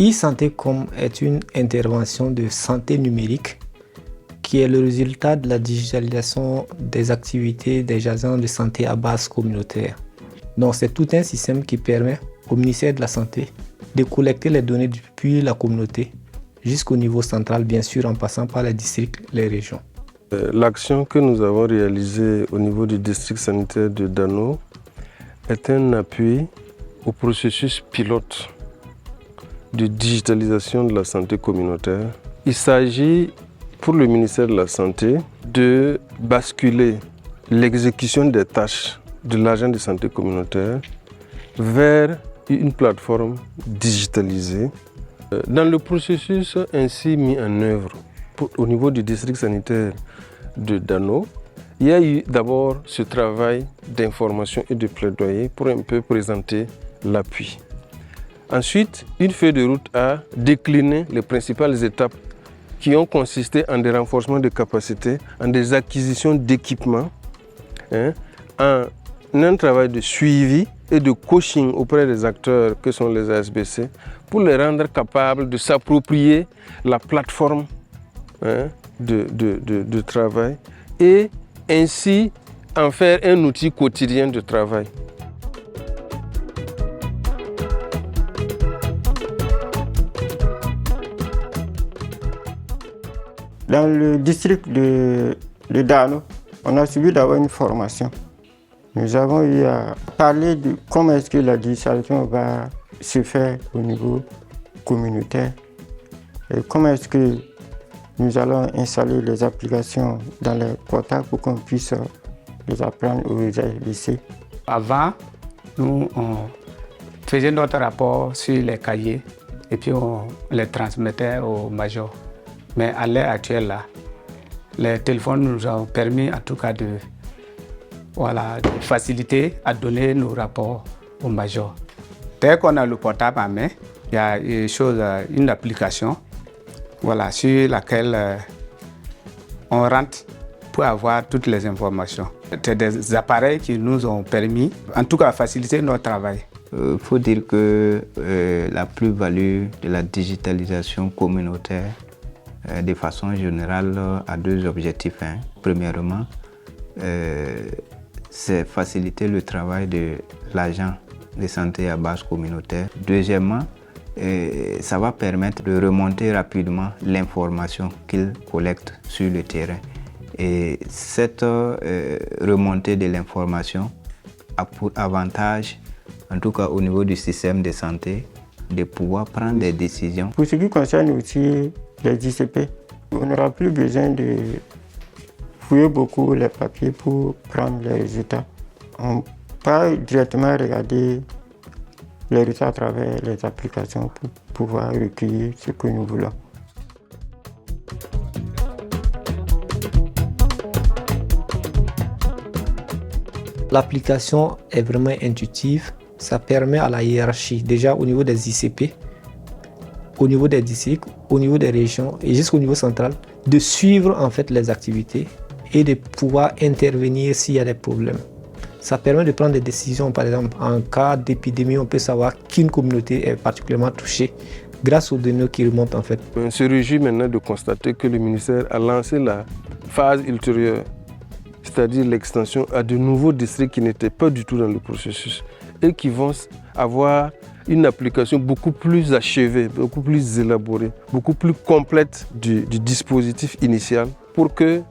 e-Santécom est une intervention de santé numérique qui est le résultat de la digitalisation des activités des agents de santé à base communautaire. Donc c'est tout un système qui permet au ministère de la Santé de collecter les données depuis la communauté jusqu'au niveau central, bien sûr en passant par les districts, les régions. L'action que nous avons réalisée au niveau du district sanitaire de Dano est un appui au processus pilote de digitalisation de la santé communautaire. Il s'agit pour le ministère de la Santé de basculer l'exécution des tâches de l'agent de santé communautaire vers une plateforme digitalisée. Dans le processus ainsi mis en œuvre au niveau du district sanitaire de Dano, il y a eu d'abord ce travail d'information et de plaidoyer pour un peu présenter l'appui. Ensuite, une feuille de route a décliné les principales étapes qui ont consisté en des renforcements de capacités, en des acquisitions d'équipements, en un travail de suivi et de coaching auprès des acteurs que sont les ASBC pour les rendre capables de s'approprier la plateforme de travail et ainsi en faire un outil quotidien de travail. Dans le district de Dano, on a subi d'abord une formation. Nous avons eu à parler de comment est-ce que la digitalisation va se faire au niveau communautaire et comment est-ce que nous allons installer les applications dans les portables pour qu'on puisse les apprendre aux lycées. Avant, nous on faisait notre rapport sur les cahiers et puis on les transmettait aux majors. Mais à l'heure actuelle, là, les téléphones nous ont permis en tout cas de faciliter à donner nos rapports aux majors. Dès qu'on a le portable en main, il y a une application sur laquelle on rentre pour avoir toutes les informations. C'est des appareils qui nous ont permis, en tout cas, faciliter notre travail. Il faut dire que la plus-value de la digitalisation communautaire, de façon générale, a deux objectifs. Premièrement, c'est faciliter le travail de l'agent de santé à base communautaire. Deuxièmement, ça va permettre de remonter rapidement l'information qu'il collecte sur le terrain. Et cette remontée de l'information a pour avantage, en tout cas au niveau du système de santé, de pouvoir prendre des décisions. Pour ce qui concerne aussi les ICP, on n'aura plus besoin de fouiller beaucoup les papiers pour prendre les résultats. On peut directement regarder les résultats à travers les applications pour pouvoir recueillir ce que nous voulons. L'application est vraiment intuitive. Ça permet à la hiérarchie, déjà au niveau des ICP, au niveau des districts, au niveau des régions et jusqu'au niveau central, de suivre en fait les activités et de pouvoir intervenir s'il y a des problèmes. Ça permet de prendre des décisions, par exemple, en cas d'épidémie, on peut savoir qu'une communauté est particulièrement touchée grâce aux données qui remontent en fait. On se réjouit maintenant de constater que le ministère a lancé la phase ultérieure, c'est-à-dire l'extension à de nouveaux districts qui n'étaient pas du tout dans le processus et qui vont avoir une application beaucoup plus achevée, beaucoup plus élaborée, beaucoup plus complète du dispositif initial pour que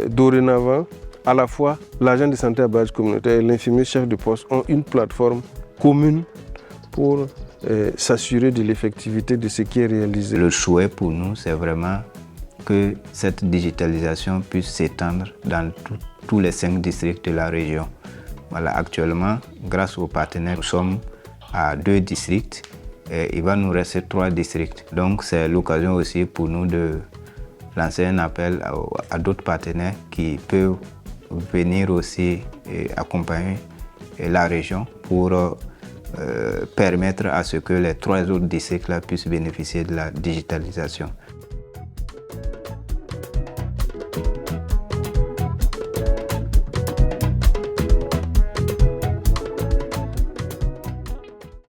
dorénavant, à la fois l'agent de santé à base communautaire et l'infirmier chef de poste ont une plateforme commune pour s'assurer de l'effectivité de ce qui est réalisé. Le souhait pour nous, c'est vraiment que cette digitalisation puisse s'étendre dans tous les 5 districts de la région. Actuellement, grâce aux partenaires, nous sommes à 2 districts et il va nous rester 3 districts. Donc c'est l'occasion aussi pour nous de lancer un appel à d'autres partenaires qui peuvent venir aussi accompagner la région pour permettre à ce que les 3 autres districts puissent bénéficier de la digitalisation.